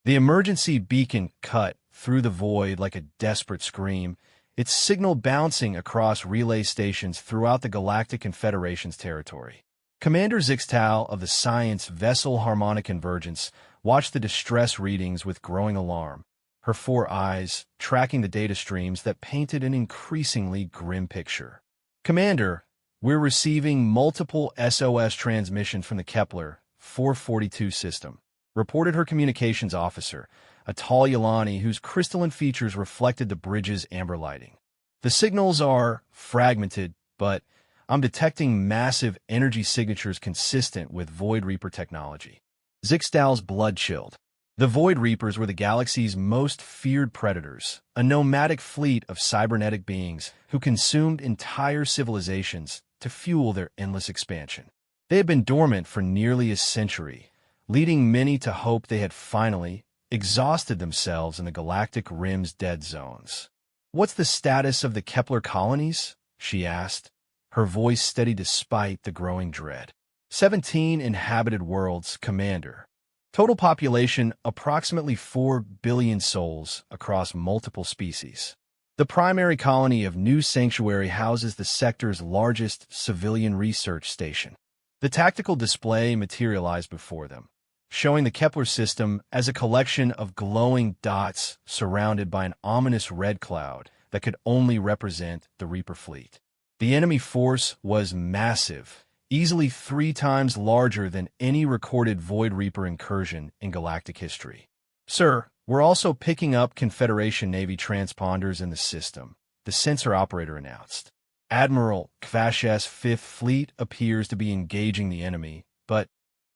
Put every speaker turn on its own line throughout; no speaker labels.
The emergency beacon cut through the void like a desperate scream, its signal bouncing across relay stations throughout the Galactic Confederation's territory. Commander Zixtal of the Science Vessel Harmonic Convergence watched the distress readings with growing alarm, her 4 eyes tracking the data streams that painted an increasingly grim picture. "Commander, we're receiving multiple SOS transmissions from the Kepler 442 system," reported her communications officer, a tall Yolani whose crystalline features reflected the bridge's amber lighting. "The signals are fragmented, but I'm detecting massive energy signatures consistent with Void Reaper technology." Zixtal's blood chilled. The Void Reapers were the galaxy's most feared predators, a nomadic fleet of cybernetic beings who consumed entire civilizations to fuel their endless expansion. They had been dormant for nearly a century, leading many to hope they had finally exhausted themselves in the galactic rim's dead zones. "What's the status of the Kepler colonies?" she asked, her voice steady despite the growing dread. 17 inhabited worlds, Commander. Total population approximately 4 billion souls across multiple species. The primary colony of New Sanctuary houses the sector's largest civilian research station. The tactical display materialized before them, showing the Kepler system as a collection of glowing dots surrounded by an ominous red cloud that could only represent the Reaper fleet. The enemy force was massive, easily 3 times larger than any recorded Void Reaper incursion in galactic history. "Sir, we're also picking up Confederation Navy transponders in the system," the sensor operator announced. "Admiral Kvash's Fifth Fleet appears to be engaging the enemy, but—"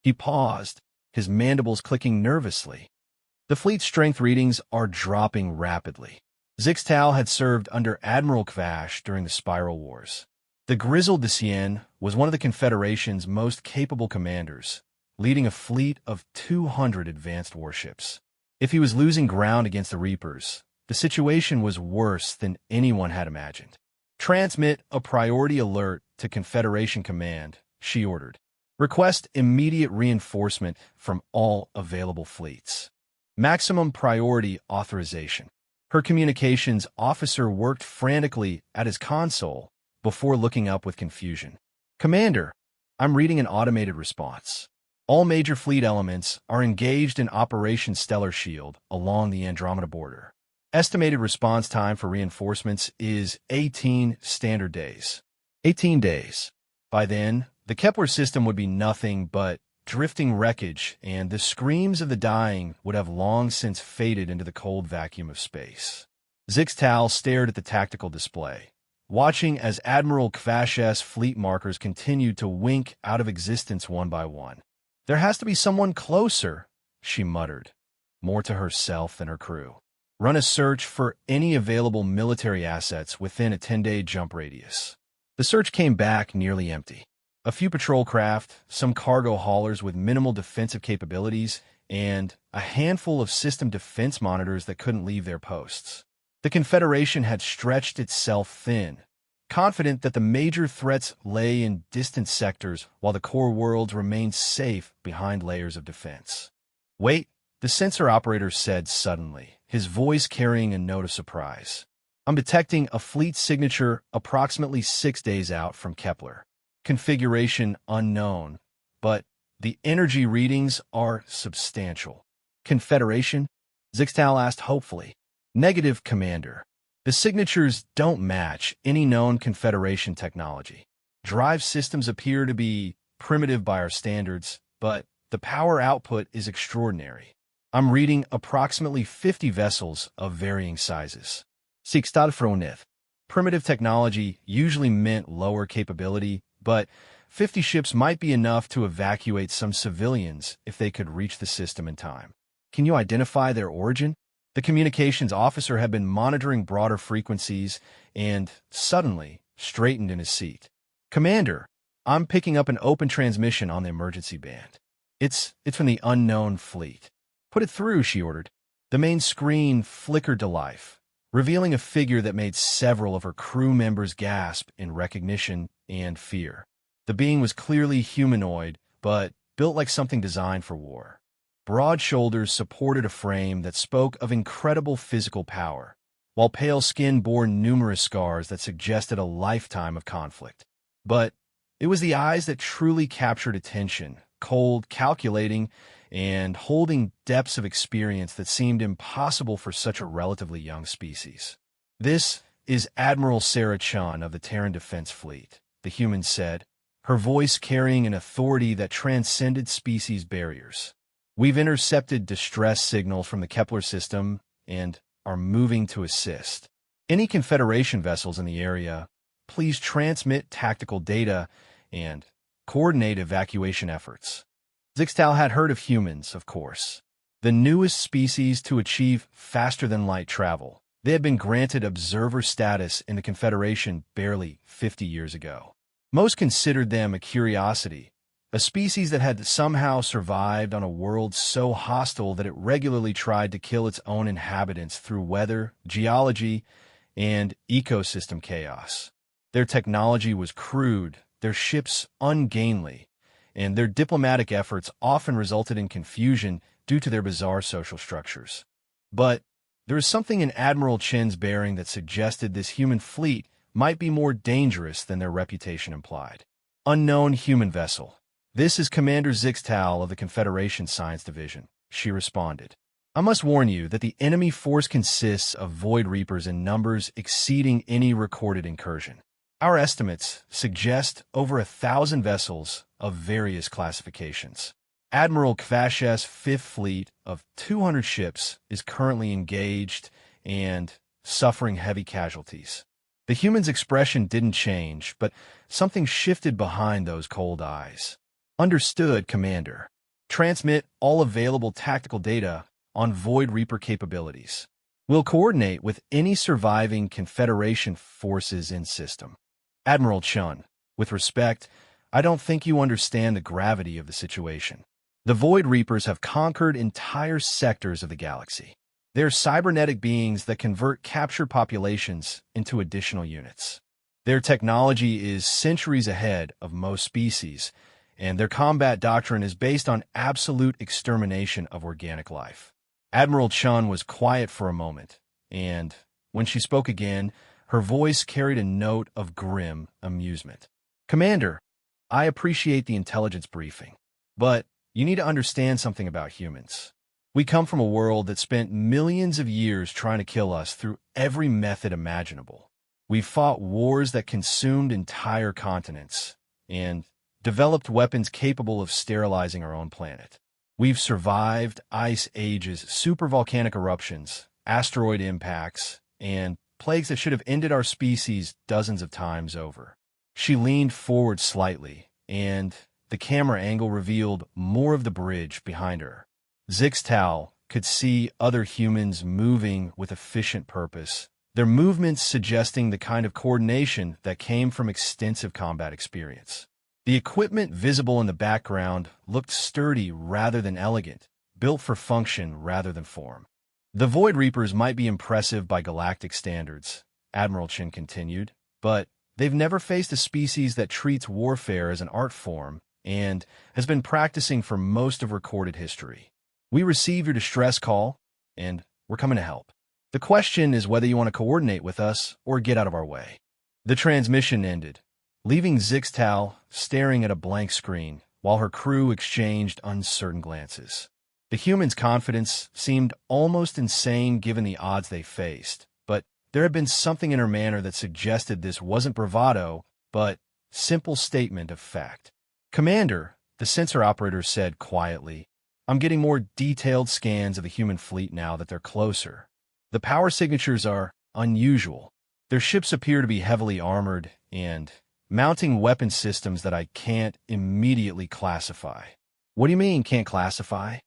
He paused, his mandibles clicking nervously. "The fleet strength readings are dropping rapidly." Zixtal had served under Admiral Kvash during the Spiral Wars. The Grizzled Decian was one of the Confederation's most capable commanders, leading a fleet of 200 advanced warships. If he was losing ground against the Reapers, the situation was worse than anyone had imagined. "Transmit a priority alert to Confederation Command," she ordered. "Request immediate reinforcement from all available fleets. Maximum priority authorization." Her communications officer worked frantically at his console before looking up with confusion. "Commander, I'm reading an automated response. All major fleet elements are engaged in Operation Stellar Shield along the Andromeda border. Estimated response time for reinforcements is 18 standard days." 18 days. By then, the Kepler system would be nothing but drifting wreckage, and the screams of the dying would have long since faded into the cold vacuum of space. Zixtal stared at the tactical display, watching as Admiral Kvash's fleet markers continued to wink out of existence one by one. "There has to be someone closer," she muttered, more to herself than her crew. "Run a search for any available military assets within a 10-day jump radius." The search came back nearly empty. A few patrol craft, some cargo haulers with minimal defensive capabilities, and a handful of system defense monitors that couldn't leave their posts. The Confederation had stretched itself thin, confident that the major threats lay in distant sectors while the core worlds remained safe behind layers of defense. "Wait," the sensor operator said suddenly, his voice carrying a note of surprise. "I'm detecting a fleet signature approximately 6 days out from Kepler. Configuration unknown, but the energy readings are substantial." "Confederation?" Zixtal asked hopefully. "Negative, Commander. The signatures don't match any known Confederation technology. Drive systems appear to be primitive by our standards, but the power output is extraordinary. I'm reading approximately 50 vessels of varying sizes." Sixtadfronith. Primitive technology usually meant lower capability, but 50 ships might be enough to evacuate some civilians if they could reach the system in time. "Can you identify their origin?" The communications officer had been monitoring broader frequencies and, suddenly, straightened in his seat. "Commander, I'm picking up an open transmission on the emergency band. It's from the unknown fleet." "Put it through," she ordered. The main screen flickered to life, revealing a figure that made several of her crew members gasp in recognition and fear. The being was clearly humanoid, but built like something designed for war. broad shoulders supported a frame that spoke of incredible physical power, while pale skin bore numerous scars that suggested a lifetime of conflict. But it was the eyes that truly captured attention, cold, calculating, and holding depths of experience that seemed impossible for such a relatively young species. "This is Admiral Sarah Chun of the Terran Defense Fleet," the human said, her voice carrying an authority that transcended species barriers. "We've intercepted distress signals from the Kepler system and are moving to assist. Any Confederation vessels in the area, please transmit tactical data and coordinate evacuation efforts." Zixtal had heard of humans, of course, the newest species to achieve faster-than-light travel. They had been granted observer status in the Confederation barely 50 years ago. Most considered them a curiosity, a species that had somehow survived on a world so hostile that it regularly tried to kill its own inhabitants through weather, geology, and ecosystem chaos. Their technology was crude, their ships ungainly, and their diplomatic efforts often resulted in confusion due to their bizarre social structures. But there was something in Admiral Chen's bearing that suggested this human fleet might be more dangerous than their reputation implied. "Unknown human vessel. This is Commander Zixtal of the Confederation Science Division," she responded. "I must warn you that the enemy force consists of Void Reapers in numbers exceeding any recorded incursion. Our estimates suggest over 1,000 vessels of various classifications. Admiral Kvash's Fifth Fleet of 200 ships is currently engaged and suffering heavy casualties." The human's expression didn't change, but something shifted behind those cold eyes. "Understood, Commander. Transmit all available tactical data on Void Reaper capabilities. We'll coordinate with any surviving Confederation forces in system." "Admiral Chun, with respect, I don't think you understand the gravity of the situation. The Void Reapers have conquered entire sectors of the galaxy. They're cybernetic beings that convert captured populations into additional units. Their technology is centuries ahead of most species, and their combat doctrine is based on absolute extermination of organic life." Admiral Chun was quiet for a moment, and when she spoke again, her voice carried a note of grim amusement. "Commander, I appreciate the intelligence briefing, but you need to understand something about humans. We come from a world that spent millions of years trying to kill us through every method imaginable. We've fought wars that consumed entire continents and developed weapons capable of sterilizing our own planet. We've survived ice ages, supervolcanic eruptions, asteroid impacts, and plagues that should have ended our species dozens of times over." She leaned forward slightly, and the camera angle revealed more of the bridge behind her. Zixtal could see other humans moving with efficient purpose, their movements suggesting the kind of coordination that came from extensive combat experience. The equipment visible in the background looked sturdy rather than elegant, built for function rather than form. "The Void Reapers might be impressive by galactic standards," Admiral Chen continued, "but they've never faced a species that treats warfare as an art form and has been practicing for most of recorded history. We receive your distress call, and we're coming to help. The question is whether you want to coordinate with us or get out of our way." The transmission ended, leaving Zixtal staring at a blank screen while her crew exchanged uncertain glances. The human's confidence seemed almost insane given the odds they faced, but there had been something in her manner that suggested this wasn't bravado, but simple statement of fact. "Commander," the sensor operator said quietly, "I'm getting more detailed scans of the human fleet now that they're closer. The power signatures are unusual. Their ships appear to be heavily armored and mounting weapon systems that I can't immediately classify." "What do you mean, can't classify?"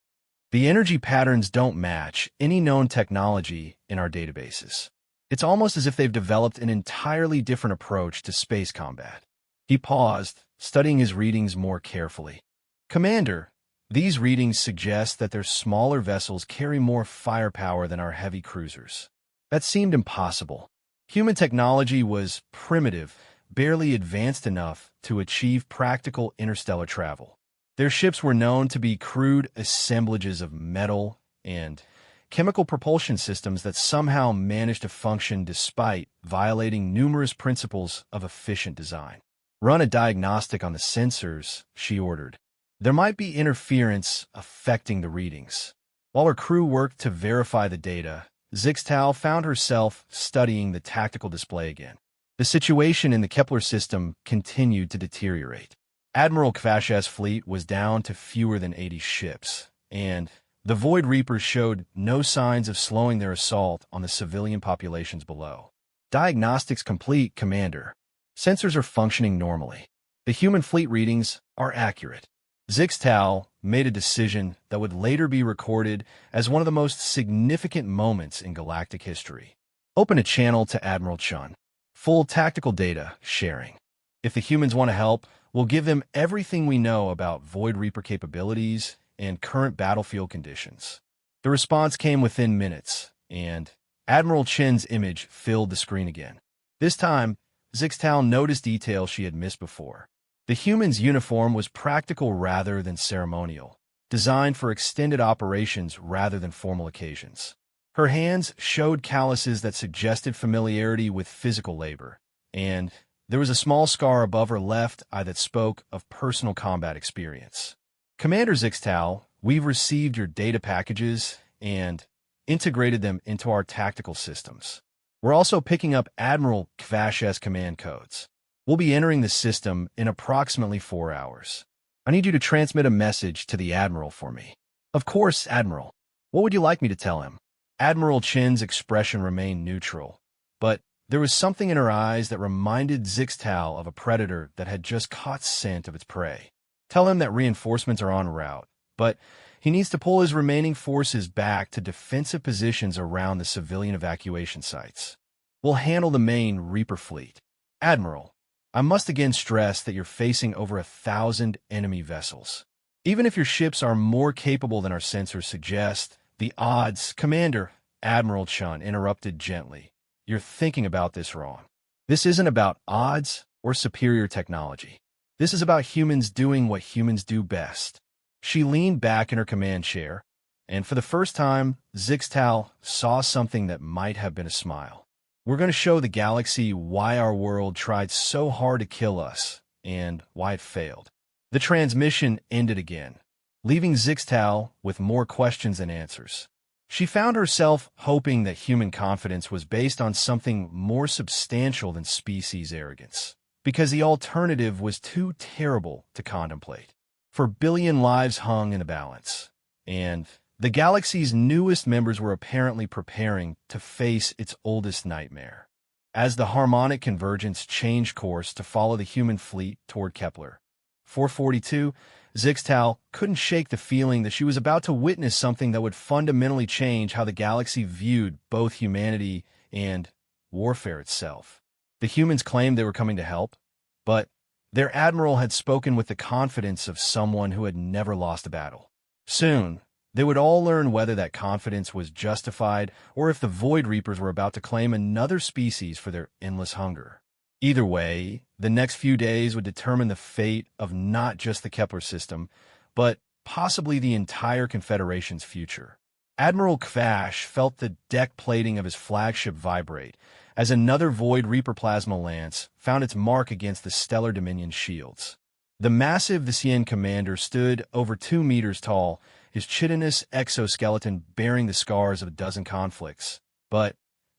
"The energy patterns don't match any known technology in our databases. It's almost as if they've developed an entirely different approach to space combat." He paused, studying his readings more carefully. "Commander, these readings suggest that their smaller vessels carry more firepower than our heavy cruisers." That seemed impossible. Human technology was primitive, barely advanced enough to achieve practical interstellar travel. Their ships were known to be crude assemblages of metal and chemical propulsion systems that somehow managed to function despite violating numerous principles of efficient design. "Run a diagnostic on the sensors," she ordered. "There might be interference affecting the readings." While her crew worked to verify the data, Zixtal found herself studying the tactical display again. The situation in the Kepler system continued to deteriorate. Admiral Kvash's fleet was down to fewer than 80 ships, and the Void Reapers showed no signs of slowing their assault on the civilian populations below. "Diagnostics complete, Commander. Sensors are functioning normally. The human fleet readings are accurate." Zixtal made a decision that would later be recorded as one of the most significant moments in galactic history. "Open a channel to Admiral Chun. Full tactical data sharing. If the humans want to help, we'll give them everything we know about Void Reaper capabilities and current battlefield conditions." The response came within minutes, and Admiral Chen's image filled the screen again. This time, Zixtal noticed details she had missed before. The human's uniform was practical rather than ceremonial, designed for extended operations rather than formal occasions. Her hands showed calluses that suggested familiarity with physical labor, and there was a small scar above her left eye that spoke of personal combat experience. "Commander Zixtal, we've received your data packages and integrated them into our tactical systems. We're also picking up Admiral Kvash's command codes. We'll be entering the system in approximately 4 hours. I need you to transmit a message to the Admiral for me." "Of course, Admiral. What would you like me to tell him?" Admiral Chen's expression remained neutral, but there was something in her eyes that reminded Zixtal of a predator that had just caught scent of its prey. "Tell him that reinforcements are en route, but he needs to pull his remaining forces back to defensive positions around the civilian evacuation sites. We'll handle the main Reaper fleet. Admiral, I must again stress that you're facing over 1,000 enemy vessels. Even if your ships are more capable than our sensors suggest, the odds—" "Commander," Admiral Chun interrupted gently, "you're thinking about this wrong. This isn't about odds or superior technology. This is about humans doing what humans do best." She leaned back in her command chair, and for the first time, Zixtal saw something that might have been a smile. "We're going to show the galaxy why our world tried so hard to kill us and why it failed." The transmission ended again, leaving Zixtal with more questions than answers. She found herself hoping that human confidence was based on something more substantial than species arrogance, because the alternative was too terrible to contemplate. 4 billion lives hung in the balance, and the galaxy's newest members were apparently preparing to face its oldest nightmare. As the harmonic convergence changed course to follow the human fleet toward Kepler 442, Zixtal couldn't shake the feeling that she was about to witness something that would fundamentally change how the galaxy viewed both humanity and warfare itself. The humans claimed they were coming to help, but their admiral had spoken with the confidence of someone who had never lost a battle. Soon, they would all learn whether that confidence was justified or if the Void Reapers were about to claim another species for their endless hunger. Either way, the next few days would determine the fate of not just the Kepler system, but possibly the entire Confederation's future. Admiral Kvash felt the deck plating of his flagship vibrate as another Void Reaper plasma lance found its mark against the Stellar Dominion's shields. The massive Visian commander stood over 2 meters tall, his chitinous exoskeleton bearing the scars of a dozen conflicts. But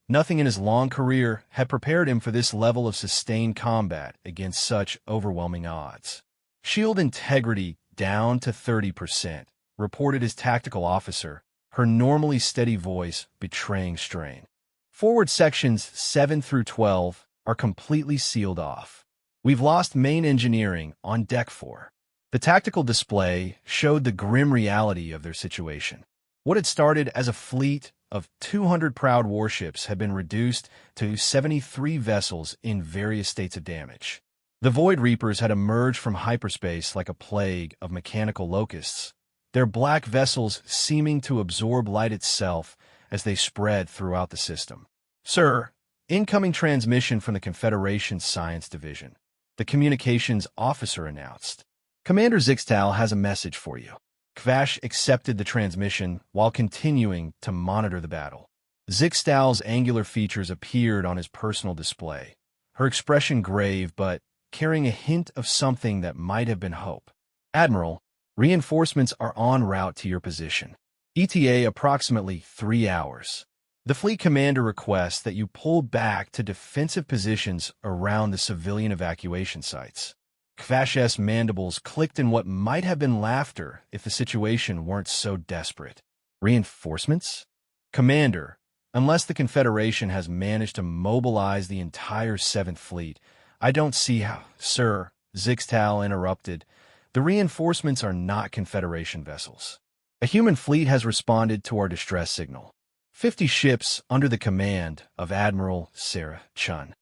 nothing in his long career had prepared him for this level of sustained combat against such overwhelming odds. "Shield integrity down to 30%, reported his tactical officer, her normally steady voice betraying strain. "Forward sections 7 through 12 are completely sealed off. We've lost main engineering on Deck 4. The tactical display showed the grim reality of their situation. What had started as a fleet of 200 proud warships had been reduced to 73 vessels in various states of damage. The Void Reapers had emerged from hyperspace like a plague of mechanical locusts, their black vessels seeming to absorb light itself as they spread throughout the system. "Sir, incoming transmission from the Confederation's Science Division," the communications officer announced. Commander Zixtal has a message for you. Kvash accepted the transmission while continuing to monitor the battle. Zixtal's angular features appeared on his personal display, her expression grave but carrying a hint of something that might have been hope. Admiral, reinforcements are en route to your position. ETA approximately 3 hours. The fleet commander requests that you pull back to defensive positions around the civilian evacuation sites. Kvash's mandibles clicked in what might have been laughter if the situation weren't so desperate. Reinforcements? Commander, unless the Confederation has managed to mobilize the entire 7th Fleet, I don't see how. Sir, Zixtal interrupted, the reinforcements are not Confederation vessels. A human fleet has responded to our distress signal. 50 ships under the command of Admiral Sarah Chun.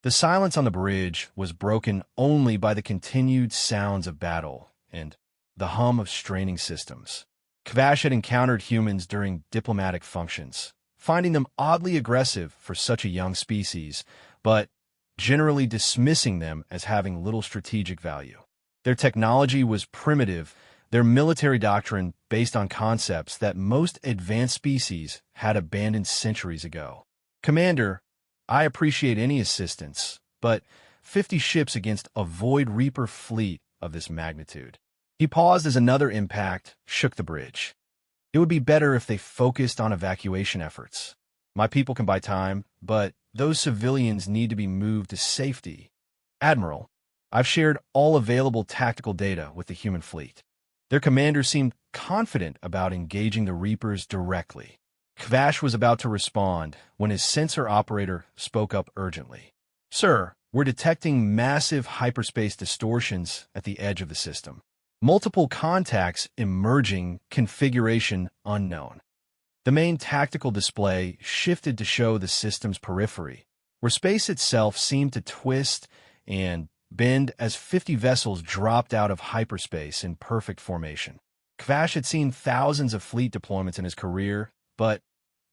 The silence on the bridge was broken only by the continued sounds of battle and the hum of straining systems. Kvash had encountered humans during diplomatic functions, finding them oddly aggressive for such a young species, but generally dismissing them as having little strategic value. Their technology was primitive, their military doctrine based on concepts that most advanced species had abandoned centuries ago. Commander, I appreciate any assistance, but 50 ships against a Void Reaper fleet of this magnitude. He paused as another impact shook the bridge. It would be better if they focused on evacuation efforts. My people can buy time, but those civilians need to be moved to safety. Admiral, I've shared all available tactical data with the human fleet. Their commander seemed confident about engaging the Reapers directly. Kvash was about to respond when his sensor operator spoke up urgently. Sir, we're detecting massive hyperspace distortions at the edge of the system. Multiple contacts emerging, configuration unknown. The main tactical display shifted to show the system's periphery, where space itself seemed to twist and bend as 50 vessels dropped out of hyperspace in perfect formation. Kvash had seen thousands of fleet deployments in his career, but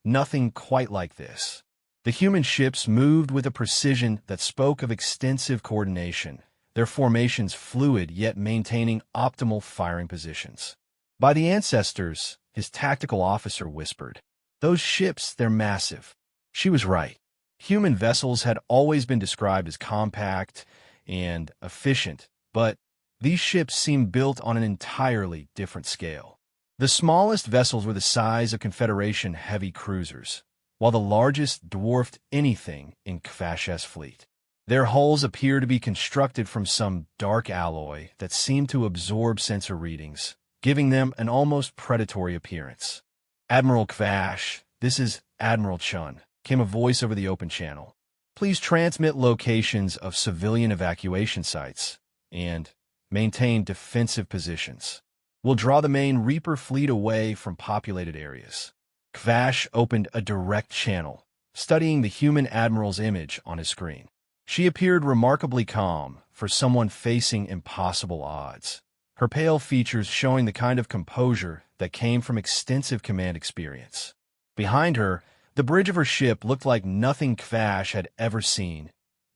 nothing quite like this. The human ships moved with a precision that spoke of extensive coordination, their formations fluid yet maintaining optimal firing positions. By the ancestors, his tactical officer whispered, those ships, they're massive. She was right. Human vessels had always been described as compact and efficient, but these ships seemed built on an entirely different scale. The smallest vessels were the size of Confederation heavy cruisers, while the largest dwarfed anything in Kvash's fleet. Their hulls appeared to be constructed from some dark alloy that seemed to absorb sensor readings, giving them an almost predatory appearance. Admiral Kvash, this is Admiral Chun, came a voice over the open channel. Please transmit locations of civilian evacuation sites and maintain defensive positions. We'll draw the main Reaper fleet away from populated areas. Kvash opened a direct channel, studying the human admiral's image on his screen. She appeared remarkably calm for someone facing impossible odds, her pale features showing the kind of composure that came from extensive command experience. Behind her, the bridge of her ship looked like nothing Kvash had ever seen.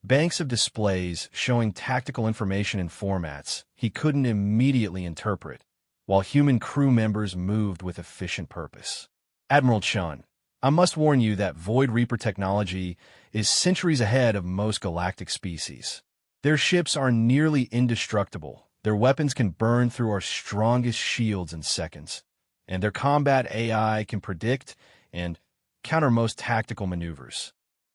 Banks of displays showing tactical information in formats he couldn't immediately interpret, while human crew members moved with efficient purpose. Admiral Chun, I must warn you that Void Reaper technology is centuries ahead of most galactic species. Their ships are nearly indestructible, their weapons can burn through our strongest shields in seconds, and their combat AI can predict and counter most tactical maneuvers.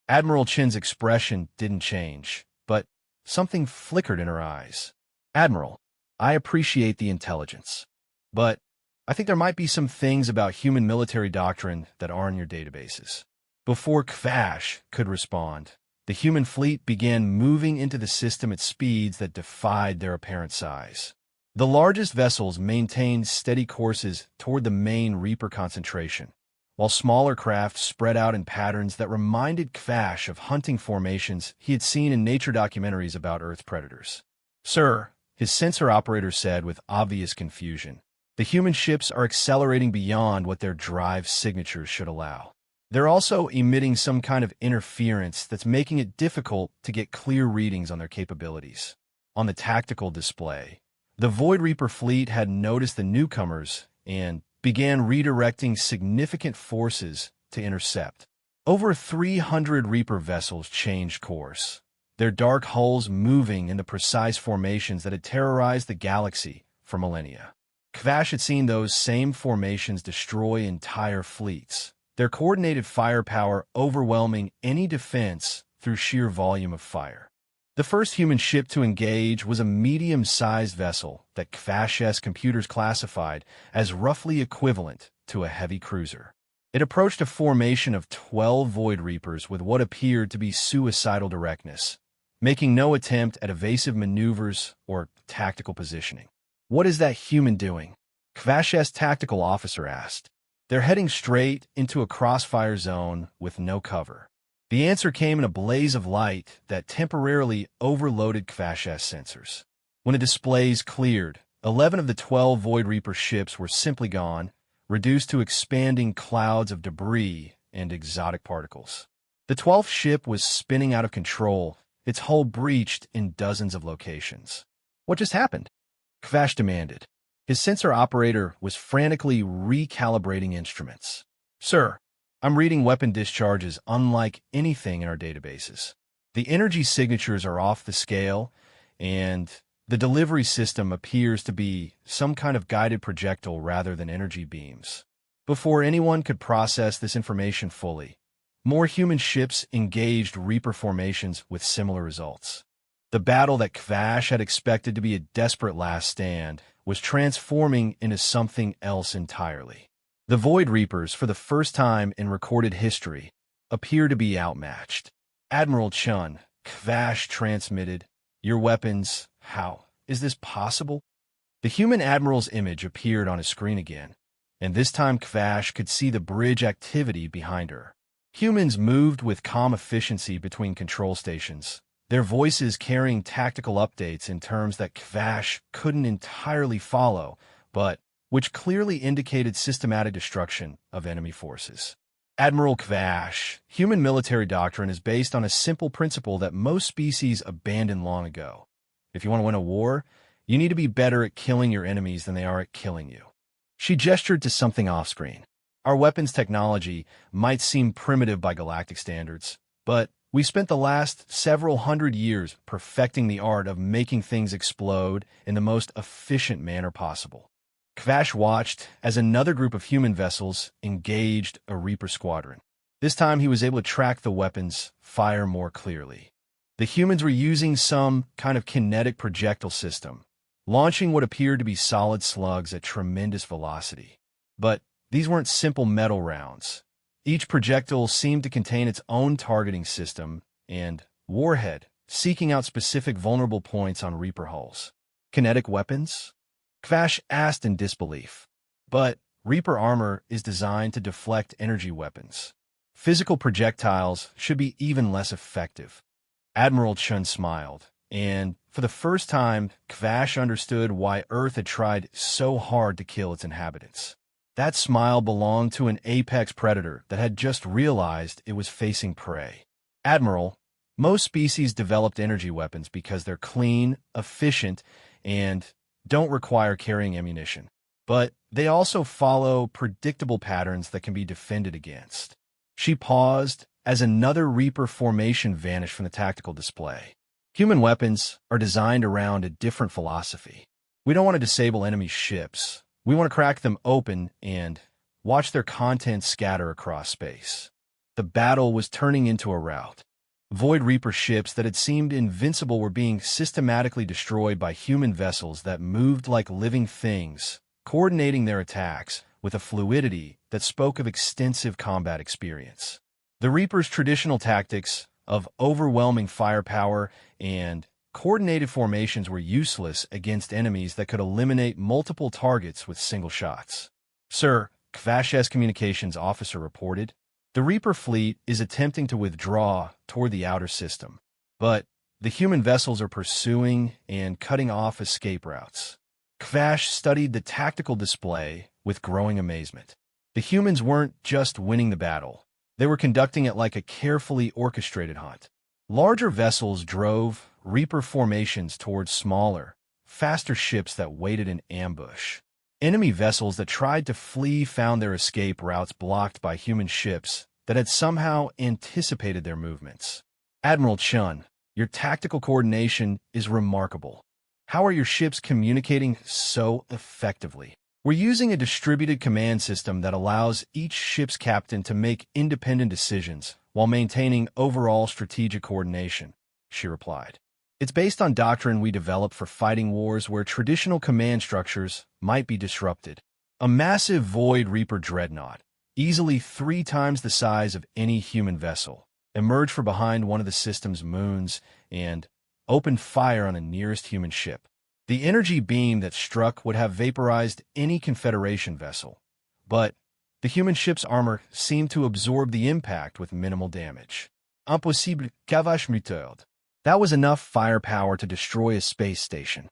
Admiral Chin's expression didn't change, but something flickered in her eyes. Admiral, I appreciate the intelligence, but I think there might be some things about human military doctrine that are in your databases. Before Kvash could respond, the human fleet began moving into the system at speeds that defied their apparent size. The largest vessels maintained steady courses toward the main Reaper concentration, while smaller craft spread out in patterns that reminded Kvash of hunting formations he had seen in nature documentaries about Earth predators. Sir, his sensor operator said with obvious confusion, the human ships are accelerating beyond what their drive signatures should allow. They're also emitting some kind of interference that's making it difficult to get clear readings on their capabilities. On the tactical display, The Void Reaper fleet had noticed the newcomers and began redirecting significant forces to intercept. Over 300 Reaper vessels changed course, their dark hulls moving in the precise formations that had terrorized the galaxy for millennia. Kvash had seen those same formations destroy entire fleets, their coordinated firepower overwhelming any defense through sheer volume of fire. The first human ship to engage was a medium-sized vessel that Kvash's computers classified as roughly equivalent to a heavy cruiser. It approached a formation of 12 Void Reapers with what appeared to be suicidal directness, making no attempt at evasive maneuvers or tactical positioning. "What is that human doing?" Kvash's tactical officer asked. "They're heading straight into a crossfire zone with no cover." The answer came in a blaze of light that temporarily overloaded Kvash's sensors. When the displays cleared, 11 of the 12 Void Reaper ships were simply gone, reduced to expanding clouds of debris and exotic particles. The 12th ship was spinning out of control, its hull breached in dozens of locations. "What just happened?" Kvash demanded. His sensor operator was frantically recalibrating instruments. "Sir, I'm reading weapon discharges unlike anything in our databases. The energy signatures are off the scale, and the delivery system appears to be some kind of guided projectile rather than energy beams." Before anyone could process this information fully, more human ships engaged Reaper formations with similar results. The battle that Kvash had expected to be a desperate last stand was transforming into something else entirely. The Void Reapers, for the first time in recorded history, appear to be outmatched. "Admiral Chun," Kvash transmitted, "your weapons, how is this possible?" The human admiral's image appeared on his screen again, and this time Kvash could see the bridge activity behind her. Humans moved with calm efficiency between control stations, their voices carrying tactical updates in terms that Kvash couldn't entirely follow, but which clearly indicated systematic destruction of enemy forces. Admiral Kvash, human military doctrine is based on a simple principle that most species abandoned long ago. If you want to win a war, you need to be better at killing your enemies than they are at killing you. She gestured to something off-screen. "Our weapons technology might seem primitive by galactic standards, but we spent the last several hundred years perfecting the art of making things explode in the most efficient manner possible." Kvash watched as another group of human vessels engaged a Reaper squadron. This time he was able to track the weapons' fire more clearly. The humans were using some kind of kinetic projectile system, launching what appeared to be solid slugs at tremendous velocity. But these weren't simple metal rounds. Each projectile seemed to contain its own targeting system and warhead, seeking out specific vulnerable points on Reaper hulls. "Kinetic weapons?" Kvash asked in disbelief. "But Reaper armor is designed to deflect energy weapons. Physical projectiles should be even less effective." Admiral Chun smiled, and for the first time, Kvash understood why Earth had tried so hard to kill its inhabitants. That smile belonged to an apex predator that had just realized it was facing prey. "Admiral, most species developed energy weapons because they're clean, efficient, and don't require carrying ammunition. But they also follow predictable patterns that can be defended against." She paused as another Reaper formation vanished from the tactical display. "Human weapons are designed around a different philosophy. We don't want to disable enemy ships. We want to crack them open and watch their contents scatter across space." The battle was turning into a rout. Void Reaper ships that had seemed invincible were being systematically destroyed by human vessels that moved like living things, coordinating their attacks with a fluidity that spoke of extensive combat experience. The Reaper's traditional tactics of overwhelming firepower and coordinated formations were useless against enemies that could eliminate multiple targets with single shots. "Sir," Kvash's communications officer reported, "the Reaper fleet is attempting to withdraw toward the outer system, but the human vessels are pursuing and cutting off escape routes." Kvash studied the tactical display with growing amazement. The humans weren't just winning the battle. They were conducting it like a carefully orchestrated hunt. Larger vessels drove Reaper formations towards smaller, faster ships that waited in ambush. Enemy vessels that tried to flee found their escape routes blocked by human ships that had somehow anticipated their movements. Admiral Chun, your tactical coordination is remarkable. How are your ships communicating so effectively? We're using a distributed command system that allows each ship's captain to make independent decisions while maintaining overall strategic coordination, she replied. It's based on doctrine we developed for fighting wars where traditional command structures might be disrupted. A massive Void Reaper dreadnought, easily 3 times the size of any human vessel, emerged from behind one of the system's moons and opened fire on the nearest human ship. The energy beam that struck would have vaporized any Confederation vessel, but the human ship's armor seemed to absorb the impact with minimal damage. Impossible, cavage muteurde. That was enough firepower to destroy a space station.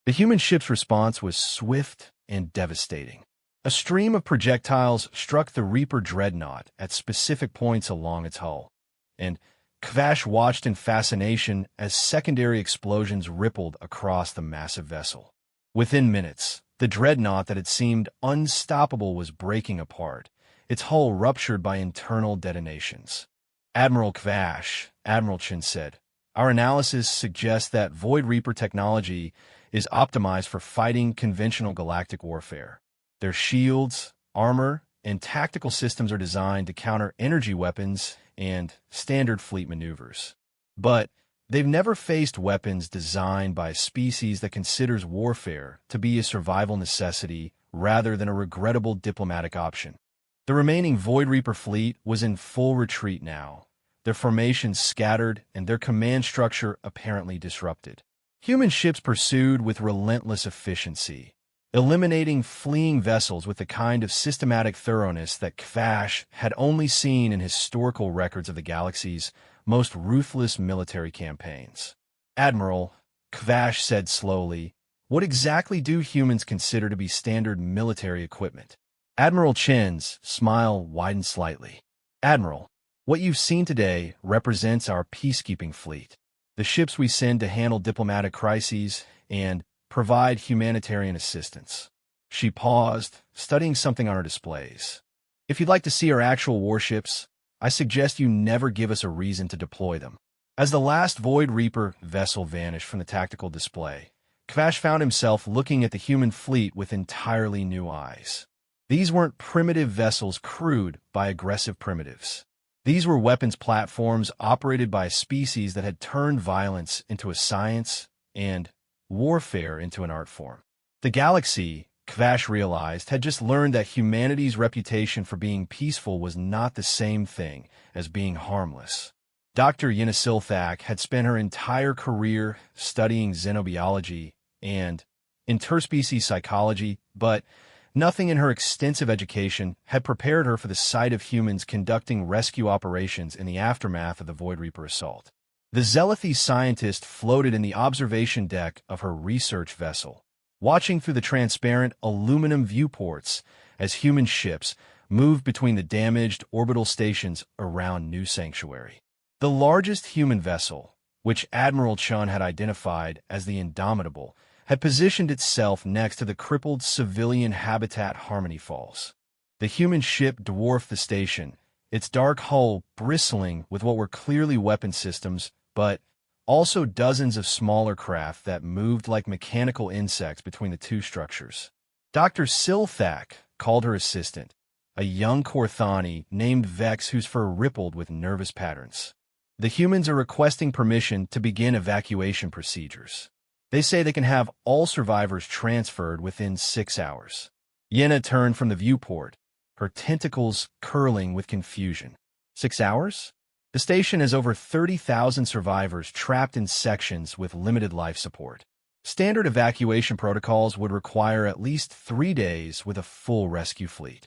The human ship's response was swift and devastating. A stream of projectiles struck the Reaper dreadnought at specific points along its hull, and Kvash watched in fascination as secondary explosions rippled across the massive vessel. Within minutes, the dreadnought that had seemed unstoppable was breaking apart, its hull ruptured by internal detonations. Admiral Kvash, Admiral Chin said, our analysis suggests that Void Reaper technology is optimized for fighting conventional galactic warfare. Their shields, armor, and tactical systems are designed to counter energy weapons and standard fleet maneuvers. But they've never faced weapons designed by a species that considers warfare to be a survival necessity rather than a regrettable diplomatic option. The remaining Void Reaper fleet was in full retreat now, their formations scattered and their command structure apparently disrupted. Human ships pursued with relentless efficiency, eliminating fleeing vessels with the kind of systematic thoroughness that Kvash had only seen in historical records of the galaxy's most ruthless military campaigns. Admiral, Kvash said slowly, what exactly do humans consider to be standard military equipment? Admiral Chen's smile widened slightly. Admiral, what you've seen today represents our peacekeeping fleet, the ships we send to handle diplomatic crises and provide humanitarian assistance. She paused, studying something on her displays. If you'd like to see our actual warships, I suggest you never give us a reason to deploy them. As the last Void Reaper vessel vanished from the tactical display, Kvash found himself looking at the human fleet with entirely new eyes. These weren't primitive vessels crewed by aggressive primitives. These were weapons platforms operated by a species that had turned violence into a science and warfare into an art form. The galaxy, Kvash realized, had just learned that humanity's reputation for being peaceful was not the same thing as being harmless. Dr. Yenisilthak had spent her entire career studying xenobiology and interspecies psychology, but nothing in her extensive education had prepared her for the sight of humans conducting rescue operations in the aftermath of the Void Reaper assault. The Zealothi scientist floated in the observation deck of her research vessel, watching through the transparent aluminum viewports as human ships moved between the damaged orbital stations around New Sanctuary. The largest human vessel, which Admiral Chun had identified as the Indomitable, had positioned itself next to the crippled civilian habitat Harmony Falls. The human ship dwarfed the station, its dark hull bristling with what were clearly weapon systems, but also dozens of smaller craft that moved like mechanical insects between the two structures. Dr. Silthak called her assistant, a young Korthani named Vex whose fur rippled with nervous patterns. The humans are requesting permission to begin evacuation procedures. They say they can have all survivors transferred within 6 hours. Yenna turned from the viewport, her tentacles curling with confusion. 6 hours? The station has over 30,000 survivors trapped in sections with limited life support. Standard evacuation protocols would require at least 3 days with a full rescue fleet.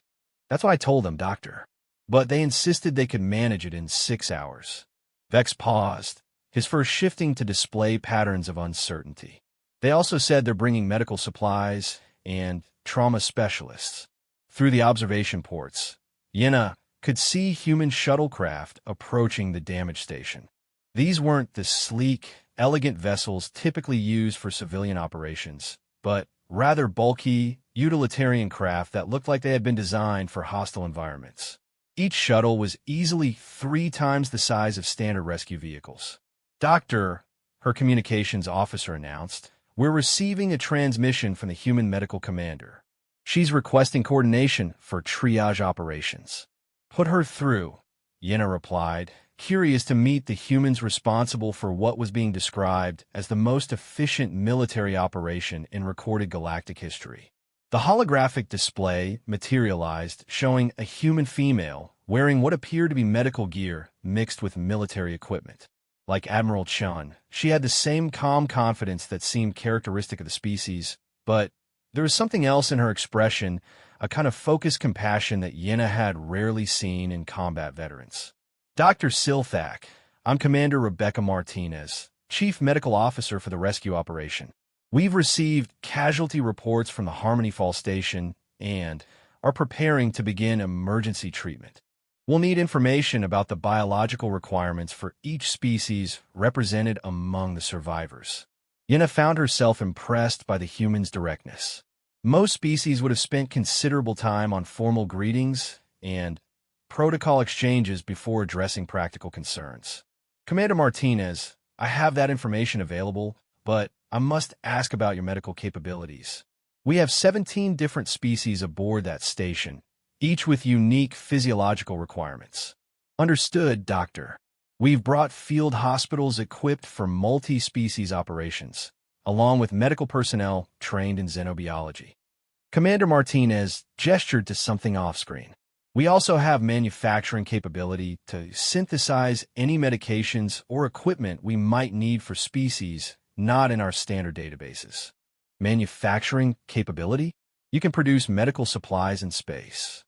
That's what I told them, Doctor. But they insisted they could manage it in 6 hours. Vex paused, his fur shifting to display patterns of uncertainty. They also said they're bringing medical supplies and trauma specialists. Through the observation ports, Yenna could see human shuttlecraft approaching the damaged station. These weren't the sleek, elegant vessels typically used for civilian operations, but rather bulky, utilitarian craft that looked like they had been designed for hostile environments. Each shuttle was easily 3 times the size of standard rescue vehicles. "Doctor," her communications officer announced, "we're receiving a transmission from the human medical commander. She's requesting coordination for triage operations." "Put her through," Yenna replied, curious to meet the humans responsible for what was being described as the most efficient military operation in recorded galactic history. The holographic display materialized, showing a human female wearing what appeared to be medical gear mixed with military equipment. Like Admiral Chun, she had the same calm confidence that seemed characteristic of the species, but there was something else in her expression, a kind of focused compassion that Yenna had rarely seen in combat veterans. "Dr. Silthak, I'm Commander Rebecca Martinez, Chief Medical Officer for the rescue operation. We've received casualty reports from the Harmony Fall Station and are preparing to begin emergency treatment. We'll need information about the biological requirements for each species represented among the survivors." Yenna found herself impressed by the humans' directness. Most species would have spent considerable time on formal greetings and protocol exchanges before addressing practical concerns. "Commander Martinez, I have that information available, but I must ask about your medical capabilities. We have 17 different species aboard that station, each with unique physiological requirements." "Understood, Doctor. We've brought field hospitals equipped for multi-species operations, along with medical personnel trained in xenobiology." Commander Martinez gestured to something off-screen. "We also have manufacturing capability to synthesize any medications or equipment we might need for species not in our standard databases." "Manufacturing capability? You can produce medical supplies in space."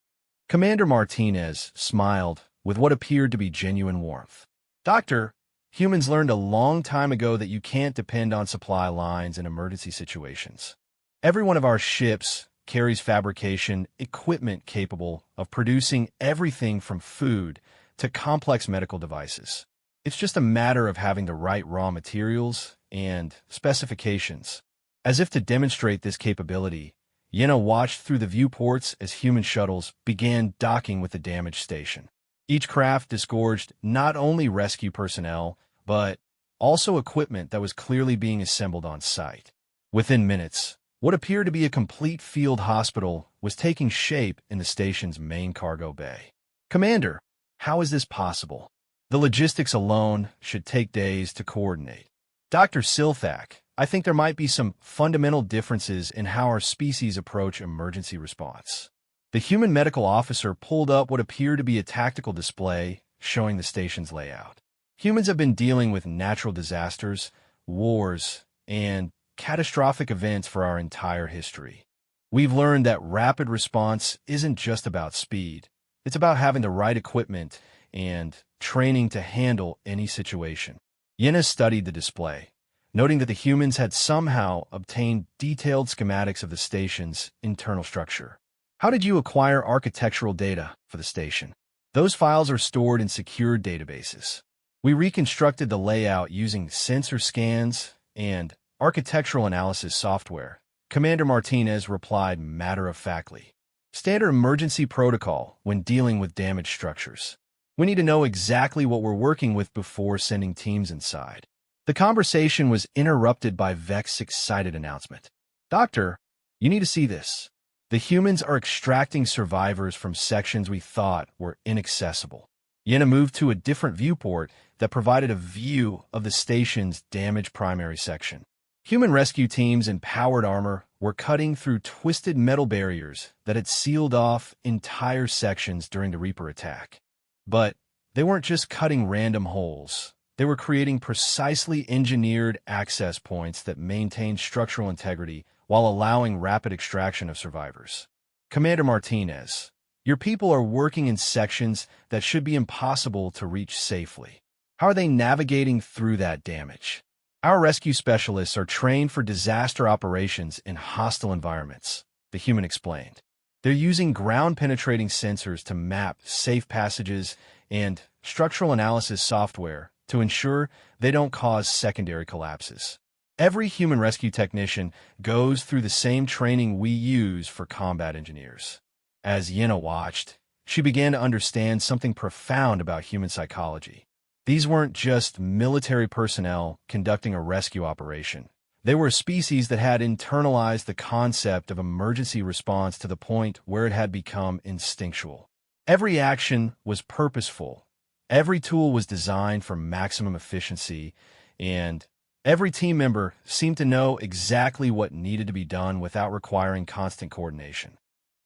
Commander Martinez smiled with what appeared to be genuine warmth. "Doctor, humans learned a long time ago that you can't depend on supply lines in emergency situations. Every one of our ships carries fabrication equipment capable of producing everything from food to complex medical devices. It's just a matter of having the right raw materials and specifications." As if to demonstrate this capability, Yenna watched through the viewports as human shuttles began docking with the damaged station. Each craft disgorged not only rescue personnel, but also equipment that was clearly being assembled on site. Within minutes, what appeared to be a complete field hospital was taking shape in the station's main cargo bay. "Commander, how is this possible? The logistics alone should take days to coordinate." "Dr. Silthak, I think there might be some fundamental differences in how our species approach emergency response." The human medical officer pulled up what appeared to be a tactical display showing the station's layout. "Humans have been dealing with natural disasters, wars, and catastrophic events for our entire history. We've learned that rapid response isn't just about speed. It's about having the right equipment and training to handle any situation." Yenna studied the display, noting that the humans had somehow obtained detailed schematics of the station's internal structure. "How did you acquire architectural data for the station?" "Those files are stored in secured databases. We reconstructed the layout using sensor scans and architectural analysis software," Commander Martinez replied matter-of-factly. "Standard emergency protocol when dealing with damaged structures. We need to know exactly what we're working with before sending teams inside." The conversation was interrupted by Vex's excited announcement. "Doctor, you need to see this. The humans are extracting survivors from sections we thought were inaccessible." Yenna moved to a different viewport that provided a view of the station's damaged primary section. Human rescue teams in powered armor were cutting through twisted metal barriers that had sealed off entire sections during the Reaper attack. But they weren't just cutting random holes. They were creating precisely engineered access points that maintained structural integrity while allowing rapid extraction of survivors. "Commander Martinez, your people are working in sections that should be impossible to reach safely. How are they navigating through that damage?" "Our rescue specialists are trained for disaster operations in hostile environments," the human explained. "They're using ground-penetrating sensors to map safe passages and structural analysis software to ensure they don't cause secondary collapses. Every human rescue technician goes through the same training we use for combat engineers. As Yenna watched, she began to understand something profound about human psychology. These weren't just military personnel conducting a rescue operation. They were a species that had internalized the concept of emergency response to the point where it had become instinctual. Every action was purposeful. Every tool was designed for maximum efficiency, and every team member seemed to know exactly what needed to be done without requiring constant coordination.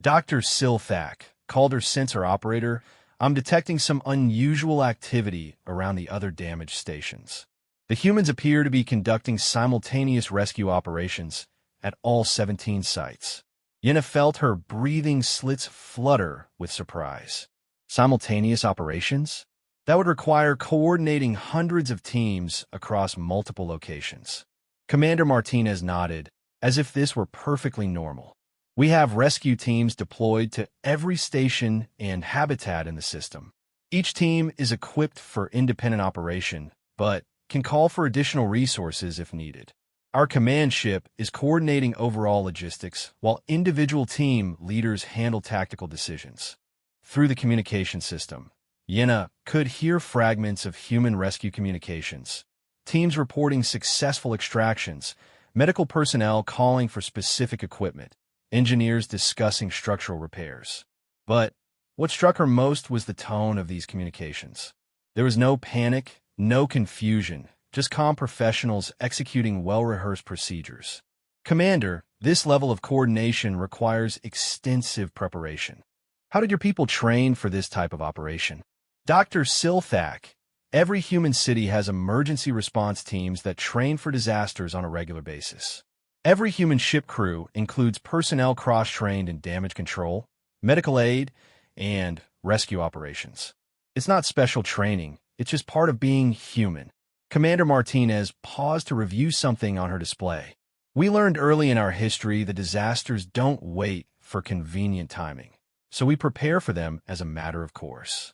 Dr. Silthak called her sensor operator. "I'm detecting some unusual activity around the other damaged stations. The humans appear to be conducting simultaneous rescue operations at all 17 sites." Yenna felt her breathing slits flutter with surprise. Simultaneous operations? That would require coordinating hundreds of teams across multiple locations. Commander Martinez nodded, as if this were perfectly normal. "We have rescue teams deployed to every station and habitat in the system. Each team is equipped for independent operation, but can call for additional resources if needed. Our command ship is coordinating overall logistics, while individual team leaders handle tactical decisions." Through the communication system, Yenna could hear fragments of human rescue communications, teams reporting successful extractions, medical personnel calling for specific equipment, engineers discussing structural repairs. But what struck her most was the tone of these communications. There was no panic, no confusion, just calm professionals executing well-rehearsed procedures. "Commander, this level of coordination requires extensive preparation. How did your people train for this type of operation?" Dr. Silthak, every human city has emergency response teams that train for disasters on a regular basis. Every human ship crew includes personnel cross-trained in damage control, medical aid, and rescue operations. It's not special training, it's just part of being human. Commander Martinez paused to review something on her display. "We learned early in our history that disasters don't wait for convenient timing, so we prepare for them as a matter of course."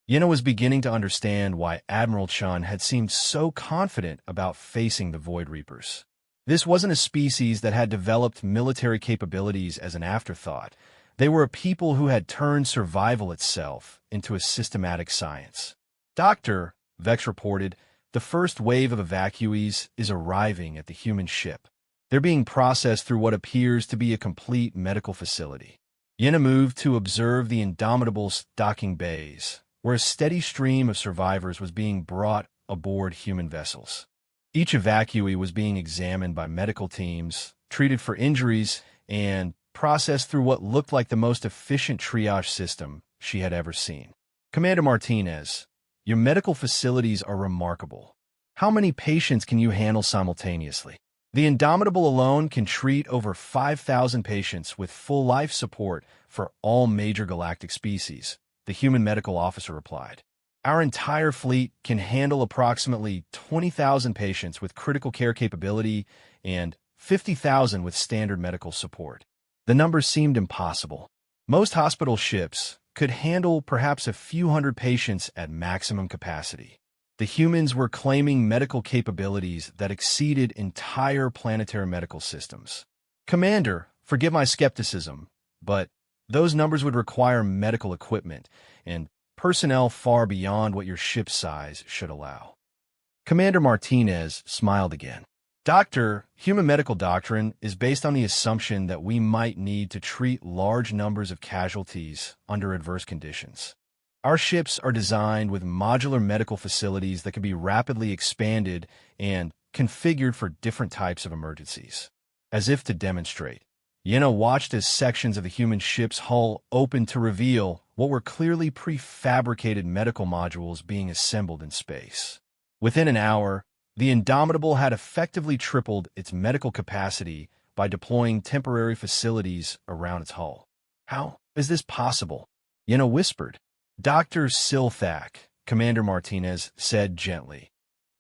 Yenna was beginning to understand why Admiral Chun had seemed so confident about facing the Void Reapers. This wasn't a species that had developed military capabilities as an afterthought. They were a people who had turned survival itself into a systematic science. "Doctor," Vex reported, "the first wave of evacuees is arriving at the human ship. They're being processed through what appears to be a complete medical facility." Yenna moved to observe the indomitable docking bays, where a steady stream of survivors was being brought aboard human vessels. Each evacuee was being examined by medical teams, treated for injuries, and processed through what looked like the most efficient triage system she had ever seen. "Commander Martinez, your medical facilities are remarkable. How many patients can you handle simultaneously?" "The Indomitable alone can treat over 5,000 patients with full life support for all major galactic species," the human medical officer replied. "Our entire fleet can handle approximately 20,000 patients with critical care capability and 50,000 with standard medical support." The numbers seemed impossible. Most hospital ships could handle perhaps a few hundred patients at maximum capacity. The humans were claiming medical capabilities that exceeded entire planetary medical systems. "Commander, forgive my skepticism, but those numbers would require medical equipment and personnel far beyond what your ship's size should allow." Commander Martinez smiled again. "Doctor, human medical doctrine is based on the assumption that we might need to treat large numbers of casualties under adverse conditions. Our ships are designed with modular medical facilities that can be rapidly expanded and configured for different types of emergencies." As if to demonstrate, Yenna watched as sections of the human ship's hull opened to reveal what were clearly prefabricated medical modules being assembled in space. Within an hour, the Indomitable had effectively tripled its medical capacity by deploying temporary facilities around its hull. "How is this possible?" Yenna whispered. "Dr. Silthak," Commander Martinez said gently,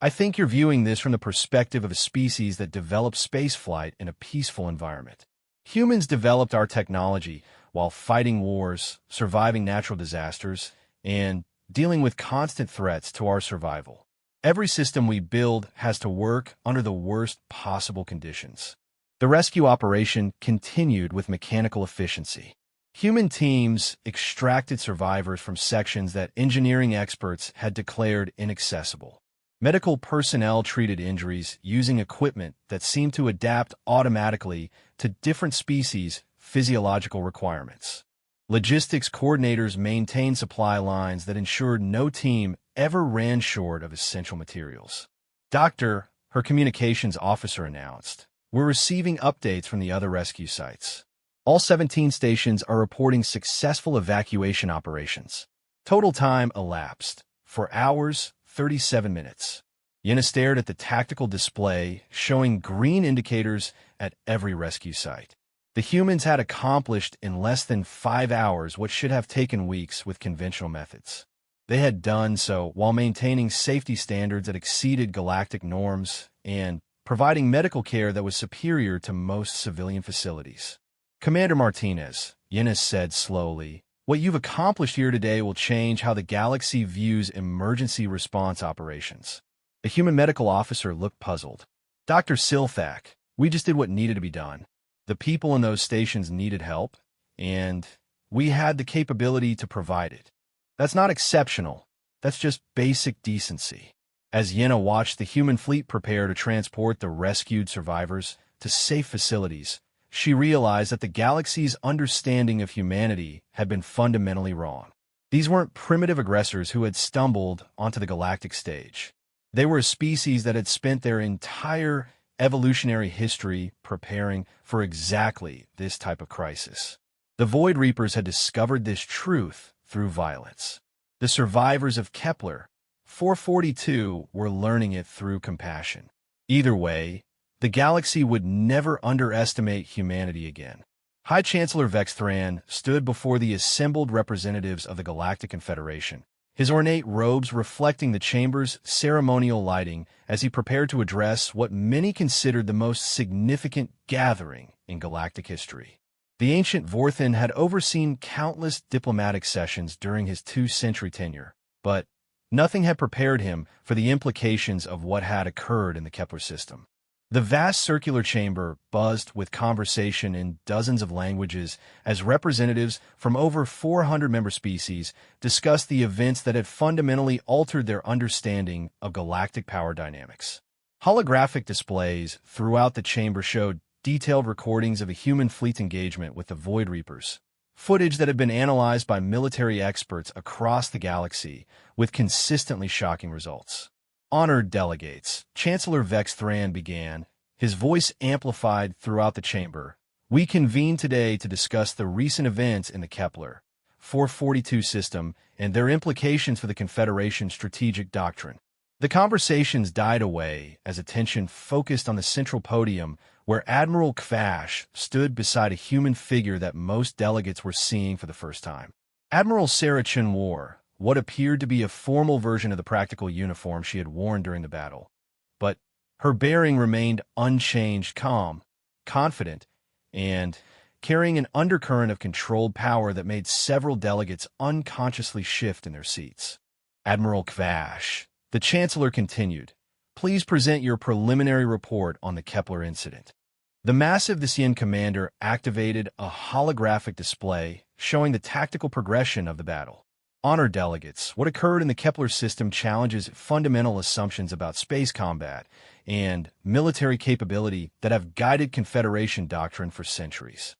"I think you're viewing this from the perspective of a species that developed spaceflight in a peaceful environment. Humans developed our technology while fighting wars, surviving natural disasters, and dealing with constant threats to our survival. Every system we build has to work under the worst possible conditions. The rescue operation continued with mechanical efficiency. Human teams extracted survivors from sections that engineering experts had declared inaccessible. Medical personnel treated injuries using equipment that seemed to adapt automatically to different species' physiological requirements. Logistics coordinators maintained supply lines that ensured no team ever ran short of essential materials. Doctor, her communications officer announced, we're receiving updates from the other rescue sites. All 17 stations are reporting successful evacuation operations. Total time elapsed, 4 hours, 37 minutes. Yenna stared at the tactical display, showing green indicators at every rescue site. The humans had accomplished in less than 5 hours what should have taken weeks with conventional methods. They had done so while maintaining safety standards that exceeded galactic norms and providing medical care that was superior to most civilian facilities. Commander Martinez, Yenna said slowly, what you've accomplished here today will change how the galaxy views emergency response operations. The human medical officer looked puzzled. Dr. Silthak, we just did what needed to be done. The people in those stations needed help, and we had the capability to provide it. That's not exceptional. That's just basic decency. As Yenna watched the human fleet prepare to transport the rescued survivors to safe facilities, she realized that the galaxy's understanding of humanity had been fundamentally wrong. These weren't primitive aggressors who had stumbled onto the galactic stage. They were a species that had spent their entire evolutionary history preparing for exactly this type of crisis. The Void Reapers had discovered this truth through violence. The survivors of Kepler 442 were learning it through compassion. Either way, the galaxy would never underestimate humanity again. High Chancellor Vexthran stood before the assembled representatives of the Galactic Confederation, his ornate robes reflecting the chamber's ceremonial lighting as he prepared to address what many considered the most significant gathering in galactic history. The ancient Vorthan had overseen countless diplomatic sessions during his 2-century tenure, but nothing had prepared him for the implications of what had occurred in the Kepler system. The vast circular chamber buzzed with conversation in dozens of languages as representatives from over 400 member species discussed the events that had fundamentally altered their understanding of galactic power dynamics. Holographic displays throughout the chamber showed detailed recordings of a human fleet engagement with the Void Reapers, footage that had been analyzed by military experts across the galaxy with consistently shocking results. Honored delegates, Chancellor Vexthran began, his voice amplified throughout the chamber. We convene today to discuss the recent events in the Kepler 442 system and their implications for the Confederation's strategic doctrine. The conversations died away as attention focused on the central podium where Admiral Kvash stood beside a human figure that most delegates were seeing for the first time. Admiral Sarah Chen wore what appeared to be a formal version of the practical uniform she had worn during the battle, but her bearing remained unchanged, calm, confident, and carrying an undercurrent of controlled power that made several delegates unconsciously shift in their seats. Admiral Kvash, the Chancellor continued, please present your preliminary report on the Kepler incident. The massive Thesian commander activated a holographic display showing the tactical progression of the battle. Honor delegates, what occurred in the Kepler system challenges fundamental assumptions about space combat and military capability that have guided Confederation doctrine for centuries.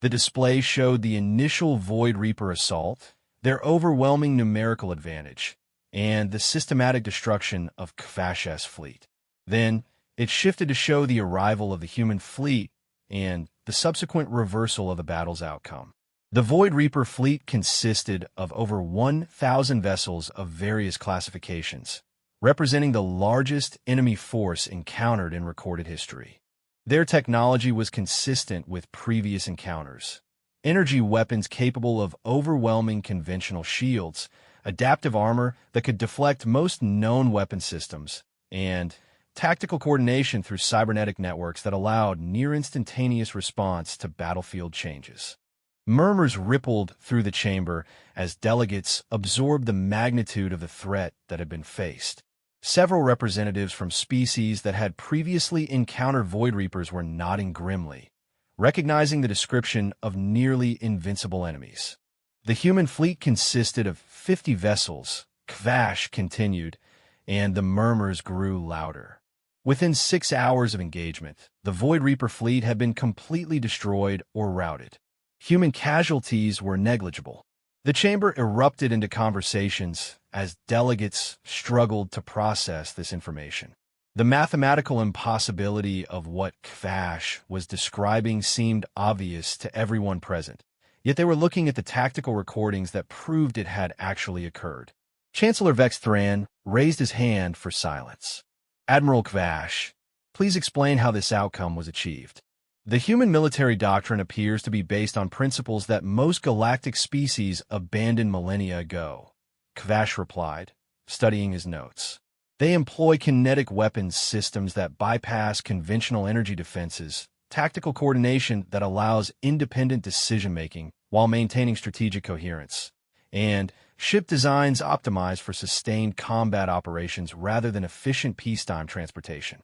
The display showed the initial Void Reaper assault, their overwhelming numerical advantage, and the systematic destruction of Kvash's fleet. Then, it shifted to show the arrival of the human fleet and the subsequent reversal of the battle's outcome. The Void Reaper fleet consisted of over 1,000 vessels of various classifications, representing the largest enemy force encountered in recorded history. Their technology was consistent with previous encounters. Energy weapons capable of overwhelming conventional shields, adaptive armor that could deflect most known weapon systems, and tactical coordination through cybernetic networks that allowed near-instantaneous response to battlefield changes. Murmurs rippled through the chamber as delegates absorbed the magnitude of the threat that had been faced. Several representatives from species that had previously encountered Void Reapers were nodding grimly, recognizing the description of nearly invincible enemies. The human fleet consisted of 50 vessels, Kvash continued, and the murmurs grew louder. Within 6 hours of engagement, the Void Reaper fleet had been completely destroyed or routed. Human casualties were negligible. The chamber erupted into conversations as delegates struggled to process this information. The mathematical impossibility of what Kvash was describing seemed obvious to everyone present, yet they were looking at the tactical recordings that proved it had actually occurred. Chancellor Vex Thran raised his hand for silence. Admiral Kvash, please explain how this outcome was achieved. The human military doctrine appears to be based on principles that most galactic species abandoned millennia ago, Kvash replied, studying his notes. They employ kinetic weapons systems that bypass conventional energy defenses, tactical coordination that allows independent decision-making while maintaining strategic coherence, and ship designs optimized for sustained combat operations rather than efficient peacetime transportation.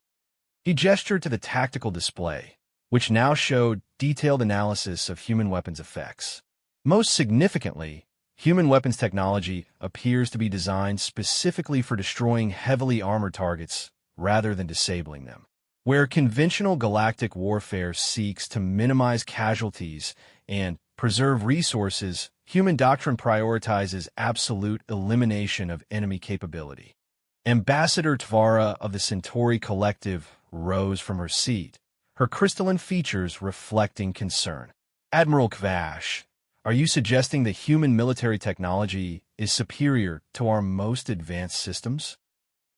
He gestured to the tactical display, which now showed detailed analysis of human weapons effects. Most significantly, human weapons technology appears to be designed specifically for destroying heavily armored targets rather than disabling them. Where conventional galactic warfare seeks to minimize casualties and preserve resources, human doctrine prioritizes absolute elimination of enemy capability. Ambassador Tvara of the Centauri Collective rose from her seat, her crystalline features reflecting concern. Admiral Kvash, are you suggesting that human military technology is superior to our most advanced systems?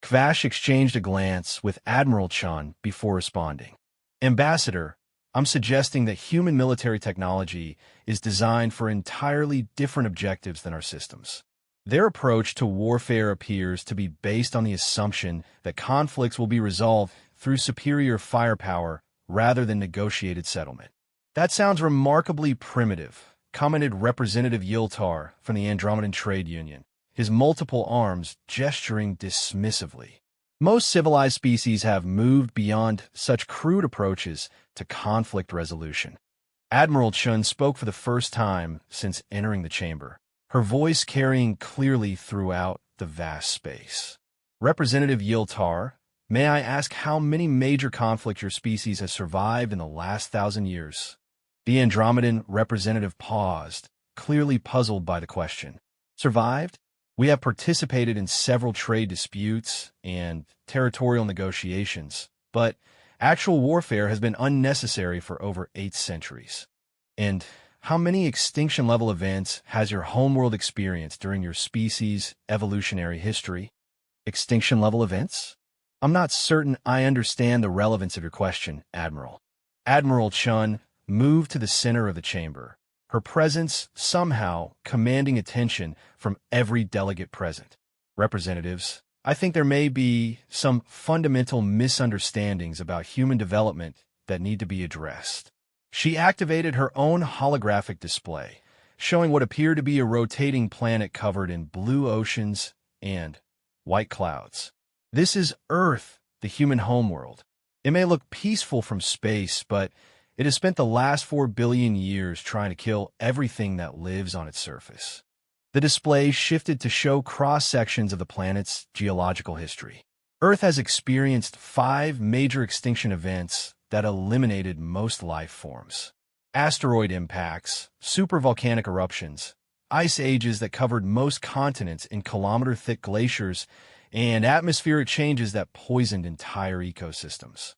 Kvash exchanged a glance with Admiral Chun before responding. Ambassador, I'm suggesting that human military technology is designed for entirely different objectives than our systems. Their approach to warfare appears to be based on the assumption that conflicts will be resolved through superior firepower rather than negotiated settlement. That sounds remarkably primitive, commented Representative Yiltar from the Andromedan Trade Union, his multiple arms gesturing dismissively. Most civilized species have moved beyond such crude approaches to conflict resolution. Admiral Chun spoke for the first time since entering the chamber, her voice carrying clearly throughout the vast space. Representative Yiltar, may I ask how many major conflicts your species has survived in the last 1,000 years? The Andromedan representative paused, clearly puzzled by the question. Survived? We have participated in several trade disputes and territorial negotiations, but actual warfare has been unnecessary for over 8 centuries. And how many extinction-level events has your homeworld experienced during your species' evolutionary history? Extinction-level events? I'm not certain I understand the relevance of your question, Admiral. Admiral Chun moved to the center of the chamber, her presence somehow commanding attention from every delegate present. Representatives, I think there may be some fundamental misunderstandings about human development that need to be addressed. She activated her own holographic display, showing what appeared to be a rotating planet covered in blue oceans and white clouds. This is Earth, the human homeworld. It may look peaceful from space, but it has spent the last 4 billion years trying to kill everything that lives on its surface. The display shifted to show cross-sections of the planet's geological history. Earth has experienced 5 major extinction events that eliminated most life forms. Asteroid impacts, supervolcanic eruptions, ice ages that covered most continents in kilometer-thick glaciers, and atmospheric changes that poisoned entire ecosystems.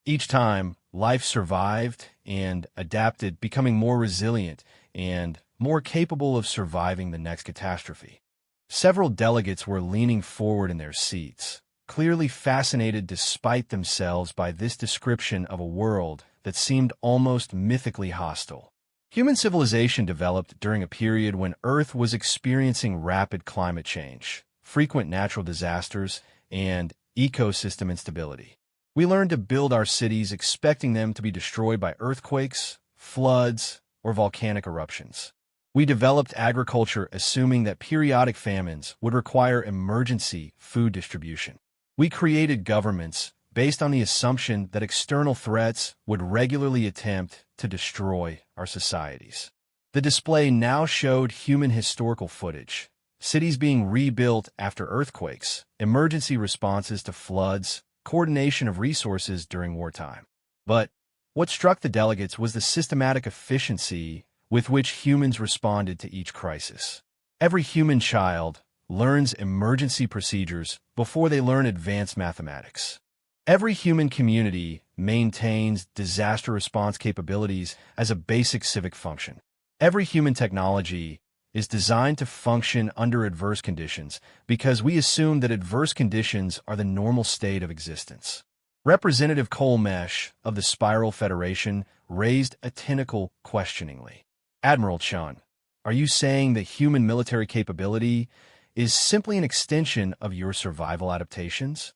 Each time, life survived and adapted, becoming more resilient and more capable of surviving the next catastrophe. Several delegates were leaning forward in their seats, clearly fascinated despite themselves by this description of a world that seemed almost mythically hostile. Human civilization developed during a period when Earth was experiencing rapid climate change, frequent natural disasters, and ecosystem instability. We learned to build our cities expecting them to be destroyed by earthquakes, floods, or volcanic eruptions. We developed agriculture assuming that periodic famines would require emergency food distribution. We created governments based on the assumption that external threats would regularly attempt to destroy our societies. The display now showed human historical footage, cities being rebuilt after earthquakes, emergency responses to floods, coordination of resources during wartime. But what struck the delegates was the systematic efficiency with which humans responded to each crisis. Every human child learns emergency procedures before they learn advanced mathematics. Every human community maintains disaster response capabilities as a basic civic function. Every human technology is designed to function under adverse conditions because we assume that adverse conditions are the normal state of existence. Representative Colmesh of the Spiral Federation raised a tentacle questioningly. Admiral Chun, are you saying that human military capability is simply an extension of your survival adaptations?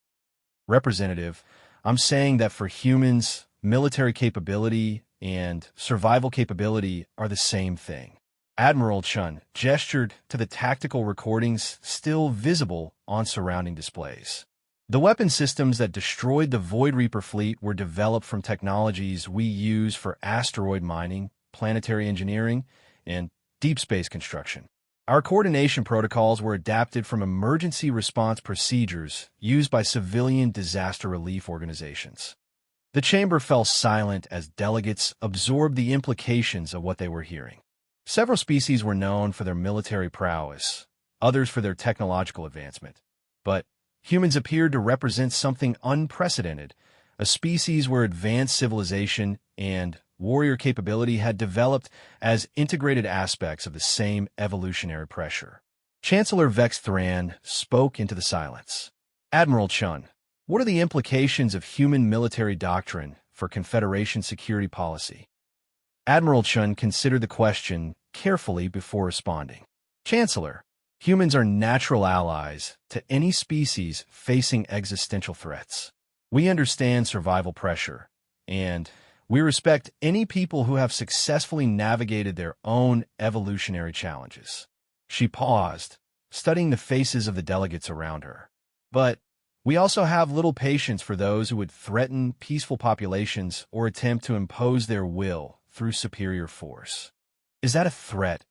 Representative, I'm saying that for humans, military capability and survival capability are the same thing. Admiral Chun gestured to the tactical recordings still visible on surrounding displays. The weapon systems that destroyed the Void Reaper fleet were developed from technologies we use for asteroid mining, planetary engineering, and deep space construction. Our coordination protocols were adapted from emergency response procedures used by civilian disaster relief organizations. The chamber fell silent as delegates absorbed the implications of what they were hearing. Several species were known for their military prowess, others for their technological advancement. But humans appeared to represent something unprecedented, a species where advanced civilization and warrior capability had developed as integrated aspects of the same evolutionary pressure. Chancellor Vex Thran spoke into the silence. Admiral Chun, what are the implications of human military doctrine for Confederation security policy? Admiral Chun considered the question carefully before responding. Chancellor, humans are natural allies to any species facing existential threats. We understand survival pressure, and we respect any people who have successfully navigated their own evolutionary challenges. She paused, studying the faces of the delegates around her. But we also have little patience for those who would threaten peaceful populations or attempt to impose their will through superior force. Is that a threat,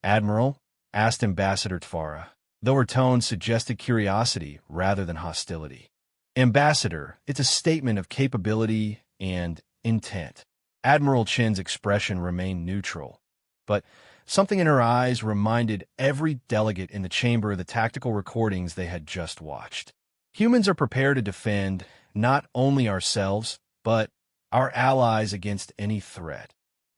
Admiral? Asked Ambassador Tfara, though her tone suggested curiosity rather than hostility. Ambassador, it's a statement of capability and intent. Admiral Chin's expression remained neutral, but something in her eyes reminded every delegate in the chamber of the tactical recordings they had just watched. Humans are prepared to defend not only ourselves, but our allies against any threat,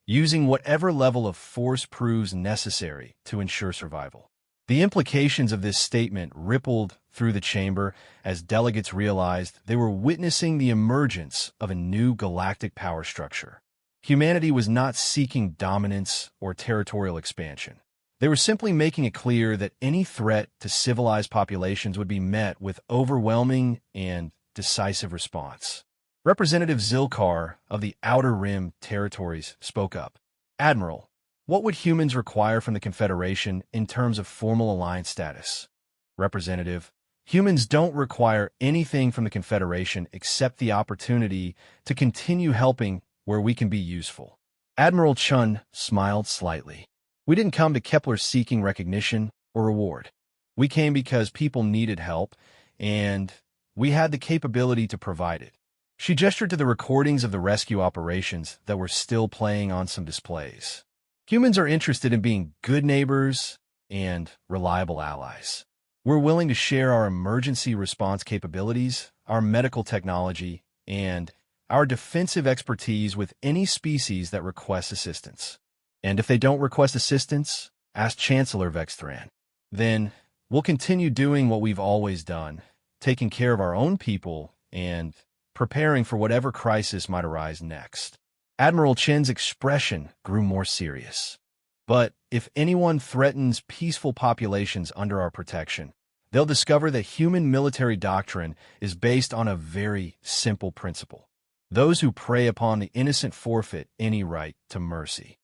using whatever level of force proves necessary to ensure survival. The implications of this statement rippled through the chamber as delegates realized they were witnessing the emergence of a new galactic power structure. Humanity was not seeking dominance or territorial expansion. They were simply making it clear that any threat to civilized populations would be met with overwhelming and decisive response. Representative Zilkar of the Outer Rim territories spoke up. Admiral, what would humans require from the Confederation in terms of formal alliance status? Representative, humans don't require anything from the Confederation except the opportunity to continue helping where we can be useful. Admiral Chun smiled slightly. We didn't come to Kepler seeking recognition or reward. We came because people needed help, and we had the capability to provide it. She gestured to the recordings of the rescue operations that were still playing on some displays. Humans are interested in being good neighbors and reliable allies. We're willing to share our emergency response capabilities, our medical technology, and our defensive expertise with any species that requests assistance. And if they don't request assistance, asked Chancellor Vex Thran, then we'll continue doing what we've always done, taking care of our own people and preparing for whatever crisis might arise next. Admiral Chen's expression grew more serious. But if anyone threatens peaceful populations under our protection, they'll discover that human military doctrine is based on a very simple principle. Those who prey upon the innocent forfeit any right to mercy.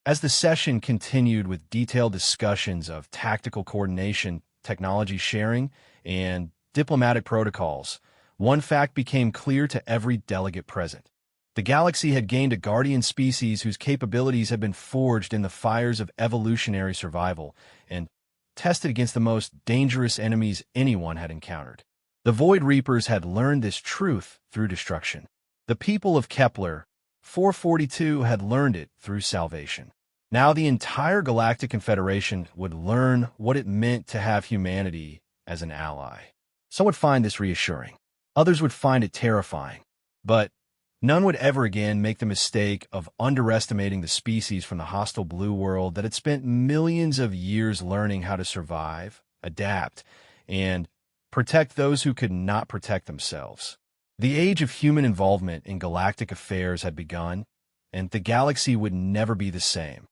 As the session continued with detailed discussions of tactical coordination, technology sharing, and diplomatic protocols, one fact became clear to every delegate present. The galaxy had gained a guardian species whose capabilities had been forged in the fires of evolutionary survival and tested against the most dangerous enemies anyone had encountered. The Void Reapers had learned this truth through destruction. The people of Kepler 442 had learned it through salvation. Now the entire Galactic Confederation would learn what it meant to have humanity as an ally. Some would find this reassuring. Others would find it terrifying. But none would ever again make the mistake of underestimating the species from the hostile blue world that had spent millions of years learning how to survive, adapt, and protect those who could not protect themselves. The age of human involvement in galactic affairs had begun, and the galaxy would never be the same.